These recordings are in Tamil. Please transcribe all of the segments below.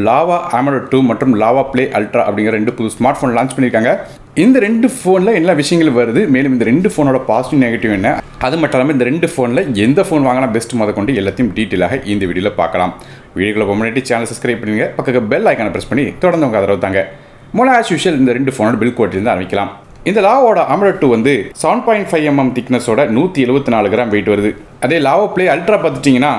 லாவா AMOLED 2 மற்றும் லாவா ப்ளே அல்ட்ரா அப்படிங்கிற ரெண்டு புது ஸ்மார்ட் ஃபோன் லான்ச் பண்ணியிருக்காங்க. இந்த ரெண்டு ஃபோனில் என்ன விஷயங்கள் வருது, மேலும் இந்த ரெண்டு ஃபோனோட பாசிட்டிவ் நெகட்டிவ் என்ன, அது மட்டும் இல்லாமல் இந்த ரெண்டு ஃபோனில் எந்த ஃபோன் வாங்கினா பெஸ்ட் முத கொண்டு எல்லாத்தையும் டீட்டெயிலாக இந்த வீடியோவில் பார்க்கலாம். வீடியோக்குள்ள முன்னாடி சேனல் சப்ஸ்கிரைப் பண்ணுங்க, பக்கத்துக்கு பெல் ஐக்கானை ப்ரெஸ் பண்ணி தொடர்ந்து உங்கள் ஆதரவு தாங்க. மூலம் ஆஸ் யூஷுவல் இந்த ரெண்டு ஃபோனோட பில் கோட்டிலிருந்து ஆரம்பிக்கலாம். இந்த லாவோட AMOLED 2 வந்து 7.5 mm திக்னஸோட 174 கிராம் வெயிட் வருது. அதே லாவா ப்ளே அல்ட்ரா பார்த்துட்டிங்கன்னா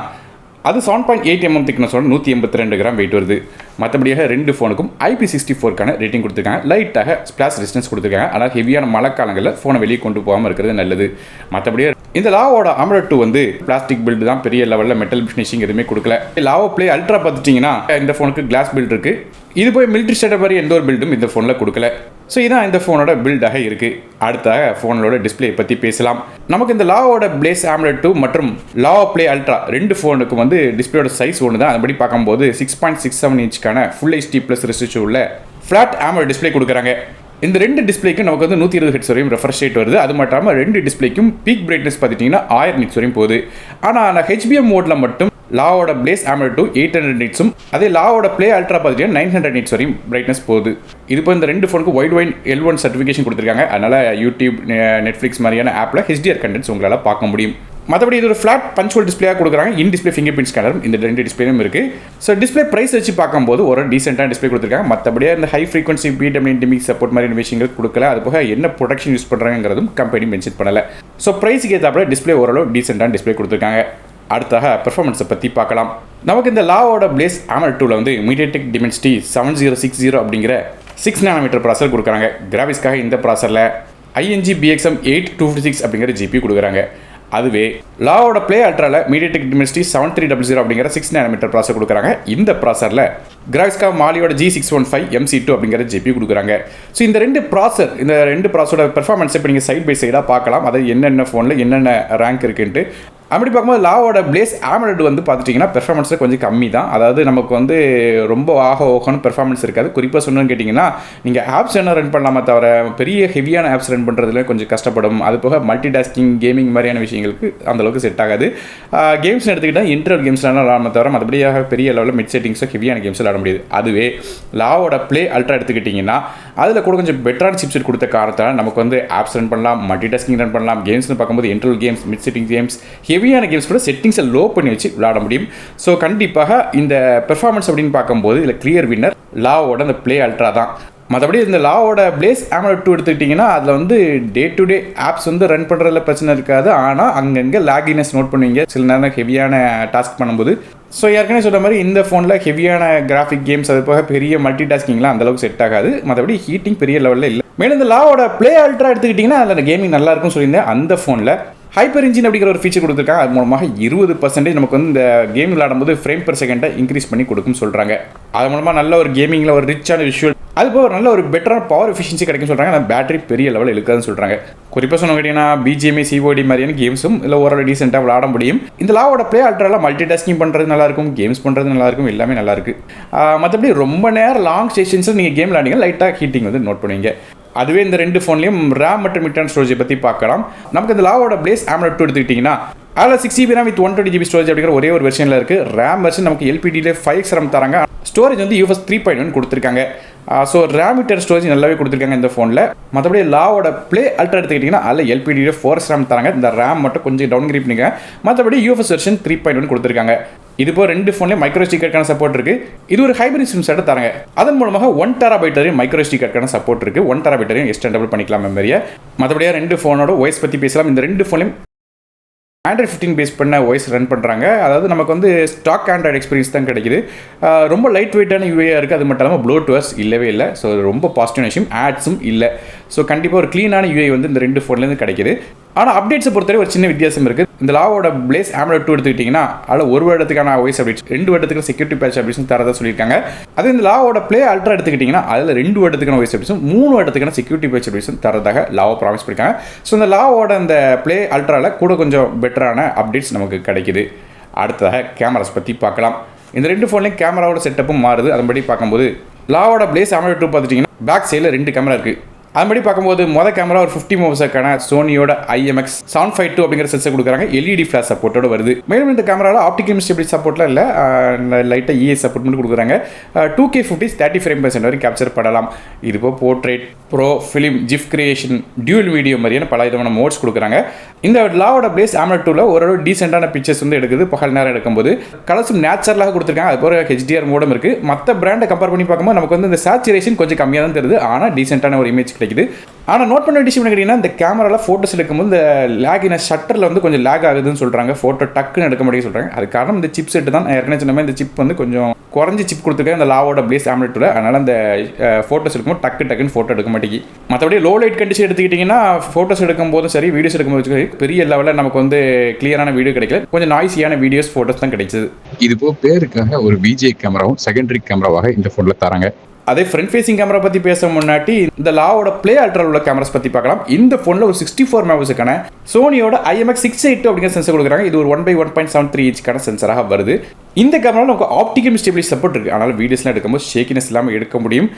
அது 7.8 mm திக்னஸோட 182 கிராம் வெயிட் வருது. மற்றபடியாக ரெண்டு ஃபோனுக்கும் IP64க்கான ரேட்டிங் கொடுத்துருக்காங்க. லைட்டாக ஸ்பிளாஷ் ரெசிஸ்டன்ஸ் கொடுத்துருக்காங்க. ஆனால் ஹெவியான மழை காலங்களில் ஃபோனை வெளியே கொண்டு போகாமல் இருக்கிறது நல்லது. மற்றபடியாக இந்த லாவோட AMOLED 2 வந்து பிளாஸ்டிக் பில்டு தான், பெரிய லெவலில் மெட்டல் ஃபினிஷிங் எதுவுமே கொடுக்கல. லாவா ப்ளே அல்ட்ரா பார்த்துட்டிங்கன்னா இந்த ஃபோனுக்கு கிளாஸ் பில்ட் இருக்குது. இது போய் மிலிட்ரி ஸ்டேட்டர் மாதிரி எந்த ஒரு பில்டும் இந்த ஃபோனில் கொடுக்கல. ஸோ இதான் இந்த ஃபோனோட பில்டாக இருக்குது. அடுத்தாக ஃபோனோட டிஸ்பிளே பற்றி பேசலாம். நமக்கு இந்த லாவோட பிளேஸ் AMOLED 2 மற்றும் லாவா ப்ளே அல்ட்ரா ரெண்டு ஃபோனுக்கு வந்து டிஸ்பிளேயோட சைஸ் ஒன்று தான். அதுபடி பார்க்கும்போது 6.67 இன்ச்சுக்கான ஃபுல் HD ப்ளஸ் ரெசிஸ்டன்ஸ் உள்ள ஃப்ளாட் AMOLED டிஸ்பிளே கொடுக்குறாங்க. இந்த ரெண்டு டிஸ்பிளேக்கும் நமக்கு வந்து 120 ஹெர்ட்ஸ் வரையும் ரெஃப்ரெஷ் ரேட் வருது. அது மட்டும் இல்லாமல் ரெண்டு டிஸ்பிளேக்கும் பீக் பிரைட்னஸ் பார்த்துட்டிங்கன்னா 1000 நிட்ஸ் வரையும் போகுது. ஆனால் HBM மோடில் மட்டும் லாவோட பிளேஸ் AMOLED 2 800 நிட்ஸும், அதே லாவோட ப்ளே அல்ட்ரா பார்த்துட்டிங்கன்னா 900 நிட்ஸ் வரையும் பிரைட்னஸ் போகுது. இது இப்போ இந்த ரெண்டு ஃபோனுக்கு வைட் L1 சர்டிஃபிகேஷன் கொடுத்துருக்காங்க. அதனால் யூடியூப், நெட்ஃப்ளிக்ஸ் மாதிரியான ஆப்பில் HDR கண்டென்ட்ஸ் உங்களால் பார்க்க முடியும். மற்றபடி இது ஒரு ஃப்ளாட் பஞ்சுவல் டிஸ்பிளேயாக கொடுக்குறாங்க. இன் டிஸ்பிளே ஃபிங்கர் பிரிண்ட் ஸ்கேனரும் இந்த ரெண்டு டிஸ்பிளேயும் இருக்குது. ஸோ டிஸ்பிளே ப்ரைஸ் வச்சு பார்க்கும்போது ஒரு டீசென்ட்டான டிஸ்பிளே கொடுத்துருக்காங்க. மற்றபடியாக இந்த ஹை ஃப்ரீக்வன்சி BWDMI சப்போர்ட் மாதிரியான விஷயங்கள் கொடுக்கல. அது போக என்ன ப்ரொடக்ஷன் யூஸ் பண்ணுறாங்கிறதும் கம்பெனி மென்ஷன் பண்ணலை. ஸோ ப்ரைஸுக்கு ஏற்றாப்புல டிஸ்பிளே ஓரளவு டீசென்ட்டான டிஸ்பிளே கொடுத்துருக்காங்க. அடுத்தாக பெர்ஃபார்மன்ஸை பற்றி பார்க்கலாம். நமக்கு இந்த லாவோட பிளேஸ் AMOLED 2 வந்து MediaTek Dimensity 7060 அப்படிங்கிற 6 nm ப்ராசர் கொடுக்குறாங்க. கிராஃபிக்ஸ்க்காக இந்த ப்ராசரில் ING BXM 8256 அப்படிங்கிற GPU கொடுக்குறாங்க. அதுவே லாவோட ப்ளே அல்ட்ராவில் MediaTek Dimensity 7300 அப்படிங்கிற 6 nm ப்ராசர் கொடுக்குறாங்க. இந்த ப்ராசரில் கிராஃபிக்ஸ்க்காக மாலியோட G615 MC2 அப்படிங்கிற GPU கொடுக்குறாங்க. ஸோ இந்த ரெண்டு ப்ராசரோட பெர்ஃபார்மன்ஸை இப்போ நீங்கள் சைட் பை சைடாக பார்க்கலாம். அதாவது என்னென்ன ஃபோனில் என்னென்ன ரேங்க் இருக்குன்ட்டு. அப்படி பார்க்கும்போது லாவோட பிளேஸ் AMOLED வந்து பார்த்துட்டிங்கன்னா பெர்ஃபார்மன்ஸில் கொஞ்சம் கம்மி தான். அதாவது நமக்கு வந்து ரொம்ப ஓகன்னு பெர்ஃபார்மன்ஸ் இருக்காது. குறிப்பாக சொன்னோன்னு கேட்டிங்கன்னா நீங்கள் ஆப்ஸ் என்ன ரன் பண்ணலாமா தவிர பெரிய ஹெவியான ஆப்ஸ் ரன் பண்ணுறதுல கொஞ்சம் கஷ்டப்படும். அது போக மல்டி டாஸ்கிங், கேமிங் மாதிரியான விஷயங்களுக்கு அந்தளவுக்கு செட் ஆகாது. கேம்ஸ் எடுத்துக்கிட்டால் இன்டர்வல் கேம்ஸ்லாம் விளாடாம தவிர மற்றபடியாக பெரிய லெவலில் மிட் செட்டிங்ஸோ ஹெவியான கேம்ஸ் விளாட முடியாது. அதுவே லாவோட ப்ளே அல்ட்ரா எடுத்துக்கிட்டிங்கன்னா அதில் கூட கொஞ்சம் பெட்டரான சிப்செட் கொடுத்த காரணத்தால் நமக்கு வந்து ஆப்ஸ் ரன் பண்ணலாம், மல்டி டாஸ்கிங் ரன் பண்ணலாம். கேம்ஸ்னு பார்க்கும்போது interval games, mid setting games, ஹெவியான கேம்ஸ் கூட செட்டிங்ஸை லோ பண்ணி வச்சு விளாட முடியும். ஸோ கண்டிப்பாக இந்த பெர்ஃபார்மன்ஸ் அப்படின்னு பார்க்கும்போது இதில் கிளியர் வின்னர் லாவோட அந்த ப்ளே அல்ட்ரா தான். மற்றபடி இந்த லாவோட பிளேஸ் AMOLED 2 எடுத்துக்கிட்டிங்கன்னா அதில் வந்து டே டு டே ஆப்ஸ் வந்து ரன் பண்ணுறதுல பிரச்சனை இருக்காது. ஆனால் அங்கங்கே லாகினஸ் நோட் பண்ணுவீங்க சில நேரம் ஹெவியான டாஸ்க் பண்ணும்போது. ஸோ ஏற்கனவே சொல்கிற மாதிரி இந்த ஃபோனில் ஹெவியான கிராஃபிக் கேம்ஸ், அது போக பெரிய மல்டி டாஸ்கிங்லாம் அந்தளவுக்கு செட் ஆகாது. மற்றபடி ஹீட்டிங் பெரிய லெவலில் இல்லை. மேலும் இந்த லாவோட ப்ளே அல்ட்ரா எடுத்துக்கிட்டிங்கன்னா அதில் கேமிங் நல்லா இருக்கும்னு சொல்லியிருந்தேன். அந்த ஃபோனில் ஹைப்பர் இன்ஜின் அப்படிங்கிற ஒரு ஃபீச்சர் கொடுத்துருக்காங்க. அது மூலமாக 20% நமக்கு வந்து இந்த கேம் விளையாடும்போது ஃப்ரேம் பெர் செகண்டை இன்க்ரீஸ் பண்ணி கொடுக்கும்னு சொல்கிறாங்க. அது மூலமாக நல்ல ஒரு கேமிங்கில் ஒரு ரிச்சான விஷுவல், அது போக நல்ல ஒரு பெட்டரான பவர் எஃபிஷியன்சி கிடைக்கும் சொல்கிறாங்க. ஆனால் பேட்டரி பெரிய லெவலில் இழுக்காதுன்னு சொல்கிறாங்க. குறிப்பாக சொன்ன கேட்டிங்கன்னா BGMI, COD மாதிரியான கேம்ஸும் இல்லை ஓரளவு டீசெண்டாக விளாட முடியும். இந்த லாவோட ப்ளே அல்ட்ராலாம் மல்டி டாஸ்கிங் பண்ணுறது நல்லாயிருக்கும், கேம்ஸ் பண்ணுறது நல்லாயிருக்கும், எல்லாமே நல்லாயிருக்கு. மற்றபடி ரொம்ப நேரம் லாங் செஷன்ஸில் நீங்கள் கேம் விளையாடிங்க லைட்டாக ஹீட்டிங் வந்து நோட் பண்ணுவீங்க. அதுவே இந்த ரெண்டு ஃபோன்லையும் ரேம் மற்றும் இன்டர்னல் ஸ்டோரேஜை பற்றி பார்க்கலாம். நமக்கு இந்த லாவோட பிளேஸ் AMOLED 2 எடுத்துக்கிட்டிங்கன்னா அதில் 6GB RAM with 120GB storage அப்படிங்கிற ஒரே ஒரு வெர்ஷனில் இருக்குது. ரேம் வெர்ஷன் நமக்கு LPDயில் 5x RAM தராங்க. ஸ்டோரேஜ் வந்து UFS 3.1 கொடுத்துருக்காங்க. ஸோ ரேம் மீட்டர் ஸ்டோரேஜ் நல்லாவே கொடுத்துருக்காங்க இந்த ஃபோனில். மற்றபடி லாவோட ப்ளே அல்ட்ரா எடுத்துக்கிட்டிங்கன்னா அதில் LPDயில் 4x RAM தராங்க. இந்த ரேம் மட்டும் கொஞ்சம் டவுன் கிரேட் பண்ணிங்க. மற்றபடி UFS வெர்ஷன் 3.1 கொடுத்துருக்காங்க. இது போல் ரெண்டு ஃபோன்லேயும் மைக்ரோ SD கார்டுக்கான சப்போர்ட் இருக்குது. இது ஒரு ஹைப்ரிட் சிம் செட்டை தராங்க. அதன் மூலமாக 1 TB வரையும் மைக்ரோ SD கார்டுக்கான சப்போர்ட் இருக்குது. 1 TB வரையும் எக்ஸ்டெண்டபிள் பண்ணிக்கலாம் மெமரியை. மற்றபடியாக ரெண்டு ஃபோனோட OS பற்றி பேசலாம். இந்த ரெண்டு ஃபோன்லையும் Android 15 பேஸ் பண்ண OS ரன் பண்ணுறாங்க. அதாவது நமக்கு வந்து ஸ்டாக் ஆண்ட்ராய்டு எக்ஸ்பீரியன்ஸ் தான் கிடைக்குது. ரொம்ப லைட் வெயிட்டான யூஏயாக இருக்குது. அது மட்டும் இல்லாமல் ப்ளோட்வேர்ஸ் இல்லவே இல்லை. ஸோ ரொம்ப பாசிட்டிவ் விஷயம். ஆட்ஸும் இல்லை. ஸோ கண்டிப்பாக ஒரு க்ளீனான யூஏ வந்து இந்த ரெண்டு ஃபோன்லேருந்து கிடைக்குது. ஆனால் அப்டேட்ஸை பொறுத்தவரை ஒரு சின்ன வித்தியாசம் இருக்குது. இந்த லாவோட பிளேஸ் AMOLED 2 எடுத்துக்கிட்டிங்கன்னா அதில் 1 வருடத்துக்கான OS அப்டேட்ஸ், 2 வருடத்துக்கு செக்யூரிட்டி பேட்ச் அப்டேட்ஸ் தரதா சொல்லியிருக்காங்க. அதே இந்த லாவோட ப்ளே அல்ட்ரா எடுத்துக்கிட்டிங்கன்னா அதில் 2 வருடத்துக்கான OS அப்டேட்ஸும் 3 வருடத்துக்கான செக்யூரிட்டி பேட்ச் அப்டேட்ஸும் தரதாக லாவோ ப்ராமிஸ் பண்ணியிருக்காங்க. ஸோ இந்த லாவோட அந்த ப்ளே அல்ட்ராவில் கூட கொஞ்சம் பெட்டரான அப்டேட்ஸ் நமக்கு கிடைக்குது. அடுத்ததாக கேமராஸ் பற்றி பார்க்கலாம். இந்த ரெண்டு ஃபோன்லையும் கேமராவோட செட்டப்பும் மாறுது. அதன்படி பார்க்கும்போது லாவோட பிளேஸ் AMOLED 2 பார்த்துட்டிங்கன்னா பேக் சைடில் 2 கேமரா இருக்குது. அதுபடி பார்க்கும்போது மொதல் கேமரா ஒரு 50 மெகாபிக்சலுக்கான சோனியோட IMX 752 அப்படிங்கிற சென்சர் கொடுக்குறாங்க. LED ஃபிளாஷ் சப்போர்ட்டோட வருது. மேலும் இந்த கேமராவில் ஆப்டிகல் ஸ்டெபிலிட்டி சப்போர்ட்லாம் இல்லை, லைட்டாக EA சப்போர்ட் மட்டும் கொடுக்குறாங்க. 2K footage 30 frame per second வரை கேப்சர் பண்ணலாம். இதுபோல் portrait, pro, film, gif creation, dual video மாதிரியான பல விதமான மோட்ஸ் கொடுக்குறாங்க. இந்த லாவோட பிளேஸ் AMOLED 2ல ஒரு டீசென்டான பிக்சர்ஸ் வந்து எடுக்குது. பகல் நேரம் எடுக்கும்போது கலர்ஸும் நேச்சுரலாக கொடுத்துருக்காங்க. அது போல HDR மோடும் இருக்குது. மற்ற பிராண்டை கம்பேர் பண்ணி பார்க்கும்போது நமக்கு வந்து இந்த சேச்சுரேஷன் கொஞ்சம் கம்மியாக தான் தெரியுது, ஆனால் டீசென்டான ஒரு இமேஜ் கிடைக்குது. ஆனால் நோட் பண்ண விஷயம் என்ன கேட்டிங்கன்னா, இந்த கேமராவில் ஃபோட்டோஸ் எடுக்கும்போது இந்த லேகின ஷட்டரில் வந்து கொஞ்சம் லேக் ஆகுதுன்னு சொல்கிறாங்க. ஃபோட்டோ டக்குன்னு எடுக்க முடியும் சொல்கிறாங்க. அது காரணம் இந்த சிப் செட்டு தான். ஏற்கனவே சொன்ன மாதிரி இந்த சிப் வந்து கொஞ்சம் குறைஞ்சி சிப் கொடுத்துருக்காங்க இந்த லாவோட பிளேஸ் AMOLED 2ல. அதனால் அந்த ஃபோட்டோஸ் எடுக்கும்போது டக்குன்னு ஃபோட்டோ எடுக்க மாட்டேங்கி. மற்றபடி லோ லைட் கண்டிஷன் எடுத்துக்கிட்டிங்கன்னா ஃபோட்டோஸ் எடுக்கும்போதும் சரி, வீடியோஸ் எடுக்கும்போது சரி, பெரிய லெவலில் நமக்கு வந்து கிளியரான வீடியோ கிடைக்கல. கொஞ்சம் நாய்ஸியான வீடியோஸ், ஃபோட்டோஸ் தான் கிடைச்சது. இது போக பேருக்காக ஒரு VGA கேமராவும் செகண்டரி கேமராவாக இந்த ஃபோனில் தராங்க. அதே ஃப்ரண்ட் ஃபேசிங் கேமரா பற்றி பேச முன்னாடி இந்த லாவோட ப்ளே அல்ட்ரா உள்ள கேமராஸ் பற்றி பார்க்கலாம். இந்த ஃபோனில் ஒரு 64 மெகாபிக்சலுக்கான சோனியோட IMX 682 அப்படிங்கிற சென்சர் கொடுக்குறாங்க. இது ஒரு 1/1.73 இன்ச்சுக்கான சென்சராக வருது. இந்த கேமராவில் நமக்கு ஆப்டிகல் ஸ்டெபிலிட்டி சப்போர்ட் இருக்குது. அதனால் வீடியோஸ்லாம் எடுக்கும்போது ஷேக்கினஸ் இல்லாமல் எடுக்க முடியும்.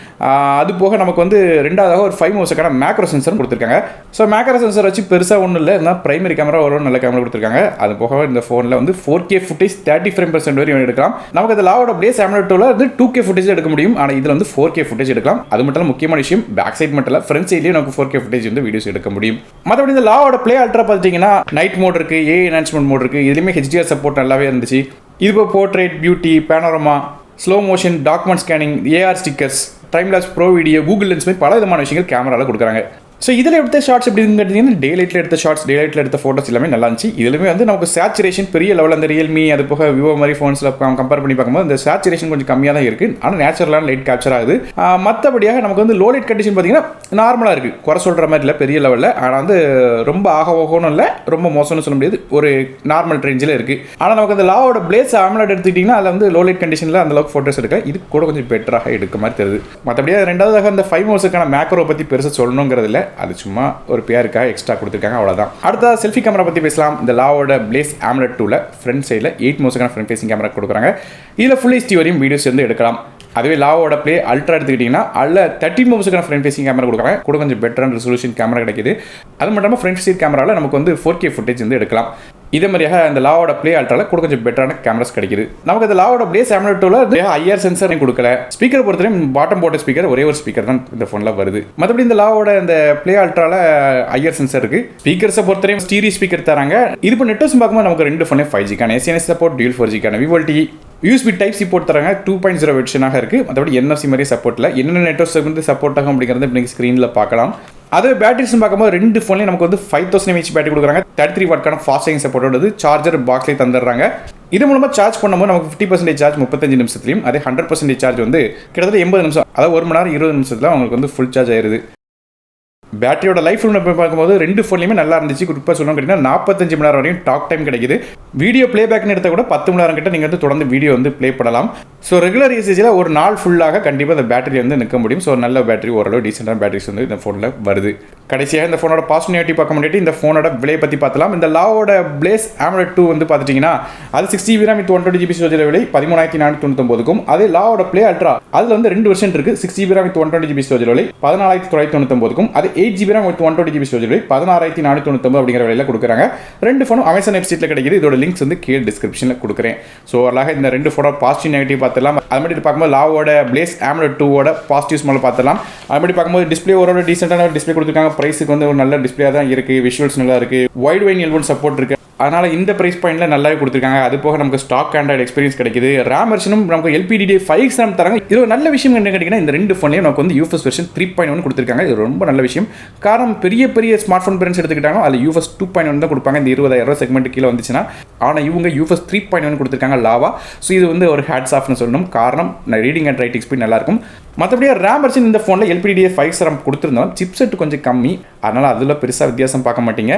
அது போக நமக்கு வந்து ரெண்டாவதாக ஒரு 5 மெகாபிக்சலுக்கான மேக்ரோ சென்சரும் கொடுத்துருக்காங்க. ஸோ மேக்ரோ சென்சர் வச்சு பெருசாக ஒன்றும் இல்லை, இருந்தால் பிரைமரி கேமரா ஒரு நல்ல கேமரா கொடுத்துருக்காங்க. அது போக இந்த ஃபோனில் வந்து 4K footage 30 frame per second வரையும் எடுக்கலாம். நமக்கு அந்த லாவோட பிளேஸ் AMOLED 2ல வந்து 2K ஃபுட்டேஜ் எடுக்க முடியும். ஆனால் இதில் வந்து 4K ஃபுட்டேஜ் எடுக்கலாம். அது மட்டும் முக்கியமான விஷயம், பேக் சைட் மட்டும் இல்லை, ஃப்ரண்ட் சைட்லேயும் நமக்கு 4K ஃபுட்டேஜ் வந்து வீடியோஸ் எடுக்க முடியும். மற்றபடி இந்த லாவோட ப்ளே அல்ட்ரா பார்த்தீங்கன்னா நைட் மோட் இருக்குது, AI என்ஹான்ஸ்மெண்ட் மோட் இருக்குது. இதுலேயுமே HDR சப்போர்ட் நல்லாவே இருந்துச்சு. இது portrait, beauty, panorama, slow motion, document scanning, AR stickers, time lapse, pro video, Google lens மாதிரி பல விதமான விஷயங்கள் கேமராவில் கொடுக்குறாங்க. ஸோ இதில் எடுத்த ஷார்ட்ஸ் எப்படின்னு கேட்டிங்கன்னா, டே லைட்டில் எடுத்த ஷார்ட்ஸ், டே லைட்டில் எடுத்த ஃபோட்டோஸ் எல்லாமே நல்லா இருந்துச்சு. இதுலேயுமே வந்து நமக்கு சேச்சுரேஷன் பெரிய லெவலில் அந்த ரியல்மி, அது போக விவோ மாதிரி ஃபோன்ஸில் கம்பேர் பண்ணி பார்க்கும்போது இந்த சேச்சுரேஷன் கொஞ்சம் கம்மியாக தான் இருக்குது. ஆனால் நேச்சுரலான லைட் கேப்சர் ஆகுது. மற்றபடியாக நமக்கு வந்து லோ லைட் கண்டிஷன் பார்த்தீங்கன்னா நார்மலாக இருக்குது, குறை சொல்கிற மாதிரி இல்லை பெரிய லெவலில். ஆனால் வந்து ரொம்ப ஆகணும் இல்லை, ரொம்ப மோசம்னு சொல்ல முடியாது, ஒரு நார்மல் ரேஞ்சில் இருக்குது. ஆனால் நமக்கு அந்த லாவோட பிளேஸ் AMOLED எடுத்துக்கிட்டிங்கன்னா அதில் வந்து லோ லைட் கண்டிஷனில் அந்தளவுக்கு ஃபோட்டோஸ் எடுக்க இது கூட கொஞ்சம் பெட்டராக எடுக்க மாதிரி தெரியுது. மற்றபடியாக ரெண்டாவதாக அந்த 5 மெகாபிக்சலுக்கான மேக்ரோ பற்றி பெருசாக சொல்லணுங்கிறது இல்லை, அது சும்மா ஒரு பேருக்காக எக்ஸ்ட்ரா கொடுத்துருக்காங்க, அவ்வளோதான். அடுத்த செல்ஃபி கேமரா பற்றி பேசலாம். இந்த லாவோட பிளேஸ் AMOLED 2ல ஃப்ரண்ட் சைடில் 8 மெகாபிக்சலுக்கான ஃப்ரண்ட் ஃபேசிங் கேமரா கொடுக்குறாங்க. இதில் ஃபுல் HD வரையும் வீடியோஸ் வந்து எடுக்கலாம். அதுவே லாவோட ப்ளே அல்ட்ரா எடுத்துக்கிட்டிங்கன்னா அதில் 13 மெகாபிக்சலுக்கான ஃப்ரண்ட் ஃபேசிங் கேமரா கொடுக்குறாங்க. கூட கொஞ்சம் பெட்டரான ரெசல்யூஷன் கேமரா கிடைக்குது. அது மட்டும் இல்லாமல் ஃப்ரண்ட் சைட் கேமராவில் நமக்கு வந்து 4K ஃபுட்டேஜ் வந்து எடுக்கலாம். இதே மாதிரியாக இந்த லாவோட ப்ளே அல்ட்ராவில் கூட கொஞ்சம் பெட்டரான கேமராஸ் கிடைக்குது. நமக்கு இந்த லாவோட பிளேஸ் AMOLED 2ல IR சென்சர் கொடுக்கல. ஸ்பீக்கர் பொறுத்தவரையும் பாட்டம் போட்ட ஸ்பீக்கர், ஒரே ஒரு ஸ்பீக்கர் தான் இந்த ஃபோனில் வருது. மற்றபடி இந்த லாவோட இந்த ப்ளே அல்ட்ராவில் IR சென்சர் இருக்குது. ஸ்பீக்கர்ஸை பொறுத்தவரையும் ஸ்டீரியோ ஸ்பீக்கர் தராங்க. இது இப்போ நெட்வொர்க்ஸ் பார்க்கும்போது நமக்கு 2 ஃபோன்லையும் 5Gக்கான SNS சப்போர்ட், டியூல் 4Gக்கான VoLTE, USB Type-C போர்ட் தராங்க. 2.0 வெர்ஷனாக இருக்குது. மற்றபடி NFC மாதிரி சப்போர்ட்டில் என்னென்ன நெட்வொர்க்ஸ் வந்து சப்போர்ட் ஆகும் அப்படிங்கிறத இப்போ நீங்கள் ஸ்க்ரீனில் பார்க்கலாம். அது பேட்டரிஸ் பார்க்கும்போது 2 ஃபோன்லையும் நமக்கு வந்து 5000 mAh பேட்டரி கொடுக்குறாங்க. 33 வாட்க்கான ஃபாஸ்ட் சார்ஜிங் சப்போர்ட்டோட சார்ஜர் பாக்ஸ்லேயே தந்துடுறாங்க. இது மூலமாக சார்ஜ் பண்ணும்போது நமக்கு 50% சார்ஜ் 35 நிமிஷத்துலையும், அதே 100% சார்ஜ் வந்து கிட்டத்தட்ட 80 நிமிஷம், அதாவது 1 மணி நேரம் 20 நிமிஷத்தில் உங்களுக்கு வந்து ஃபுல் சார்ஜ் ஆயிடுது. பேட்டரியோட லைஃப் பார்க்கும்போது 2 ஃபோன்லையுமே நல்லா இருந்துச்சு. குறிப்பாக சொல்லணும் கேட்டிங்கன்னா 45 மணி நேரம் வரையும் டாக் டைம் கிடைக்குது. வீடியோ ப்ளே பேக்னு எடுத்தால் கூட 10 மணி நேரம் கிட்ட நீங்கள் வந்து தொடர்ந்து வீடியோ வந்து ப்ளே பண்ணலாம். ஸோ ரெகுலர் யூசேஜில் ஒரு நாள் ஃபுல்லாக கண்டிப்பாக இந்த பேட்டரி வந்து நிற்க முடியும். ஸோ நல்ல பேட்டரி, ஓரளவு டீசெண்டான பேட்டரிஸ் வந்து இந்த ஃபோனில் வருது. கடைசியாக இந்த ஃபோனோட பாசிட்டிவ் நெகட்டிவ் பார்க்க முடியாது. இந்த ஃபோனோட விலையை பற்றி பார்த்தலாம். இந்த லாவோட பிளேஸ் AMOLED 2 வந்து பார்த்துட்டிங்கன்னா அது 6GB RAM with 120GB storage விலை 13499க்கும், அதே லாவோட ப்ளே அல்ட்ரா அதில் வந்து 2 வெர்ஷன் இருக்குது. 6GB RAM with 120GB storage விலை 14999க்கும், அது 8GB RAM with 120GB storage விலை 16499 அப்படிங்கிற விலையில் கொடுக்குறாங்க. 2 ஃபோனும் அமேசான் வெப்சைட்டில் கிடைக்குது. இதோட லிங்க்ஸ் வந்து கீழே டிஸ்கிரிப்ஷனில் கொடுக்குறேன். ஸோ அதனால இந்த 2 ஃபோனோட பாசிட்டிவ் நெகட்டிவ் பார்த்துலாம். அது மாதிரி பார்க்கும்போது லாவோட பிளேஸ் AMOLED 2வோட பாசிட்டிவ்ஸ் மேலே பார்த்துலாம். அது மாதிரி பார்க்கும்போது டிஸ்பிளே ஓரளவு டீசெண்டான டிஸ்பிளே கொடுத்துருக்காங்க. ப்ரைஸுக்கு வந்து ஒரு நல்ல டிஸ்பிளே தான் இருக்குது. விஷுவல்ஸ் நல்லா இருக்குது. வைட் வைன் L1 சப்போர்ட் இருக்குது. அதனால் இந்த ப்ரைஸ் பாயிண்டில் நல்லாவே கொடுத்துருக்காங்க. அது போக நமக்கு ஸ்டாக் ஆண்ட்ராய்டு எக்ஸ்பீரியன்ஸ் கிடைக்குது. RAM வெர்ஷனும் நமக்கு LPDDR5 RAM தராங்க. இது ஒரு நல்ல விஷயம் என்ன கேட்டிங்கன்னா, இந்த 2 ஃபோன்லையும் நமக்கு வந்து UFS வெர்ஷன் 3.1 கொடுத்துருக்காங்க. இது ரொம்ப நல்ல விஷயம். காரணம் பெரிய ஸ்மார்ட் ஃபோன் பிராண்ட்ஸ் எடுத்துக்கிட்டாங்க அதில் UFS 2.1 தான் கொடுப்பாங்க. இந்த 20,000 செக்மெண்ட் கீழே வந்துச்சுன்னா. ஆனால் இவங்க UFS 3.1 கொடுத்துருக்காங்க லாவா. ஸோ இது வந்து ஒரு ஹேட்ஸ் ஆஃப்னு சொல்லணும். காரணம் ரீடிங் அண்ட் ரைட்டிங் ஸ்பீட் நல்லாயிருக்கும். மற்றபடி RAM வெர்ஷன் இந்த ஃபோனில் LPDDR5 RAM கொடுத்துருந்தாலும் சிப்செட் கொஞ்சம் கம்மி. அதனால் அதில் பெருசாக வித்தியாசம் பார்க்க மாட்டீங்க.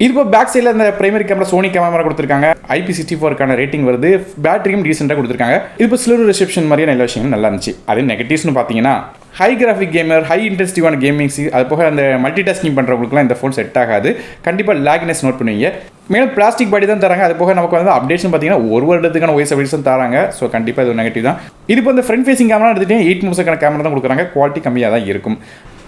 இது இப்போ பேக் சைடில் இந்த பிரைமரி கேமரா சோனி கேமரா கொடுத்துருக்காங்க. IP64க்கான ரேட்டிங் வருது. பேட்டரியும் ரீசெண்டாக கொடுத்துருக்காங்க. இது இப்போ ஸ்லோ ரிசெப்ஷன் மாதிரியான எல்லா விஷயங்களும் நல்லா இருந்துச்சு. அது நெகட்டிவ்ஸ்னு பார்த்தீங்கன்னா ஹை கிராஃபிக் கேமர், ஹை இன்டென்சிட்டிவான கேமிங்ஸ், அது போக அந்த மல்டி டாஸ்கிங் பண்ணுறவங்களுக்குலாம் இந்த ஃபோன் செட் ஆகாது. கண்டிப்பாக லேக்னஸ் நோட் பண்ணுவீங்க. மேலும் பிளாஸ்டிக் பாடி தான் தராங்க. அது போக நமக்கு வந்து அப்டேஷன் பார்த்தீங்கன்னா 1 வருடத்துக்கான வாய்ஸ் அப்டேட்ஸும் தராங்க. ஸோ கண்டிப்பாக இது நெகட்டிவ் தான். இது இப்போ இந்த ஃப்ரண்ட் ஃபேசிங் கேமரா எடுத்துகிட்டே 8 மெகாபிக்சலுக்கான கேமரா தான் கொடுக்குறாங்க. குவாலிட்டி கம்மியாக தான் இருக்கும்.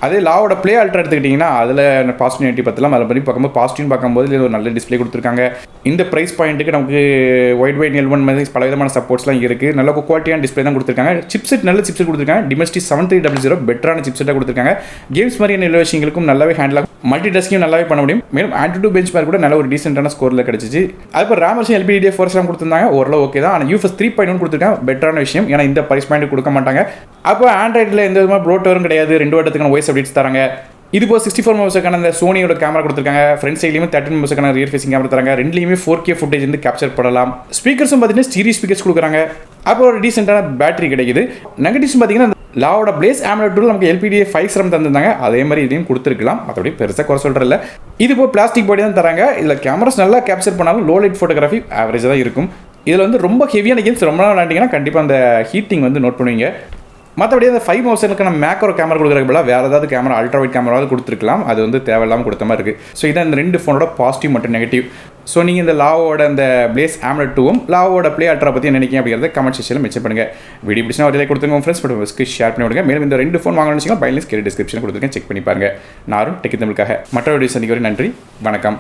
அதே லாவோட ப்ளே அல்ட்ரா எடுத்துக்கிட்டிங்கன்னா அதில் பாசிட்டிவ் நெகட்டிவ் பற்றலாம் அதில் பற்றி பார்க்கும்போது பாசிட்டிவ் பார்க்கும்போது இது ஒரு நல்ல டிஸ்பிளே கொடுத்துருக்காங்க. இந்த ப்ரைஸ் பாயிண்ட்டுக்கு நமக்கு ஒயிட் L1 மாதிரி பல விதமான சப்போர்ட்ஸ்லாம் இருக்குது. நல்ல குவாலிட்டியான டிஸ்பிளே தான் கொடுத்துருக்காங்க. சிப்செட் நல்ல சிப்செட் கொடுத்துருக்காங்க. டிமென்சிட்டி 7300 பெட்டரான சிப்செட்டாக கொடுத்துருக்காங்க. கேம்ஸ் மாதிரியான எல்லா விஷயங்களுக்கும் நல்லாவே ஹேண்டில் ஆகும். மல்டி டாஸ்கிங் நல்லாவே பண்ண முடியும். மேலும் ஆண்ட்ராய்டு பெஞ்ச் மார்க் கூட நல்ல ஒரு டீசென்டான ஸ்கோரில் கிடச்சிச்சு. அதுக்கப்புறம் RAM வெர்ஷன் LPDDR4 கொடுத்துருந்தாங்க. ஓரளவு ஓகே தான். ஆனால் UFS 3.1 கொடுத்துருக்காங்க. பெட்டரான விஷயம். ஏன்னா இந்த ப்ரைஸ் பாயிண்ட் கொடுக்க மாட்டாங்க. அப்போ ஆண்ட்ராய்டில் எந்த விதமாக ப்ரோட்டோரும் கிடையாது. 2 வாரத்துக்கான வாய்ஸ் அப்டேட்ஸ் தராங்க. இது போல் 64 மெம்பர்ஸுக்கான அந்த சோனியோட கேமரா கொடுத்துருக்காங்க. ஃப்ரண்ட் சைட்லையுமே 13 மெம்பர்ஸுக்கான ரியர் ஃபேசிங் கேமரா தராங்க. ரெண்டுலையுமே 4K ஃபுட்டேஜ் வந்து கேப்சர் பண்ணலாம். ஸ்பீக்கர்ஸும் பார்த்தீங்கன்னா ஸ்டீரியோ ஸ்பீக்கர்ஸ் கொடுக்குறாங்க. அப்போ ஒரு டீசென்டான பேட்டரி கிடைக்குது. நெகட்டிவ்ஸ் பார்த்தீங்கன்னா லாவோட பிளேஸ் AMOLED டூல் நமக்கு LPDDR5 RAM தந்திருந்தாங்க. அதே மாதிரி இதையும் கொடுத்துருக்கலாம். மற்றபடி பெருசாக குறை சொல்கிறதில்ல. இது போல் பிளாஸ்டிக் பாடி தான் தராங்க. இதில் கேமராஸ் நல்லா கேப்சர் பண்ணாலும் லோ லைட் ஃபோட்டோகிராஃபி ஆவரேஜாக தான் இருக்கும். இதில் வந்து ரொம்ப ஹெவியான கேம்ஸ் ரொம்ப நாள் விளாண்டிங்கன்னா கண்டிப்பாக அந்த ஹீட்டிங் வந்து நோட் பண்ணுவீங்க. மற்றபடி அந்த 5 மெகாபிக்சலுக்கான மேக்ரோ கேமரா கொடுக்குறதுக்கு வேறு ஏதாவது கேமரா அல்ட்ரா வைட் கேமராவது கொடுத்துருக்கலாம். அது வந்து தேவையில்லாமல் கொடுத்த மாதிரி இருக்குது. ஸோ இதான் இந்த 2 ஃபோனோட பாசிட்டிவ் மற்றும் நெகட்டிவ். ஸோ நீங்கள் இந்த லாவோட அந்த பிளேஸ் AMOLED 2ம் லாவோட ப்ளே அல்ட்ரா பற்றி நினைக்கிங்க அப்படிங்கிறத கமெண்ட் செக்ஷனில் மென்ஷன் பண்ணுங்கள். வீடியோ பிடிச்சினா ஒரு லைக் கொடுத்துங்க. உங்கள் ஃப்ரெண்ட்ஸ் பட் ஷேர் பண்ணி விடுங்க. மேலும் இந்த 2 ஃபோன் வாங்கணும்னு வச்சுக்கோங்க. பை லிங்க் டிஸ்கிரிப்ஷன் கொடுத்துருக்கேன். செக் பண்ணி பாருங்கள். நானும் டெக் தமிழுக்காக மற்ற வீடியோ சந்திக்க வரை நன்றி. வணக்கம்.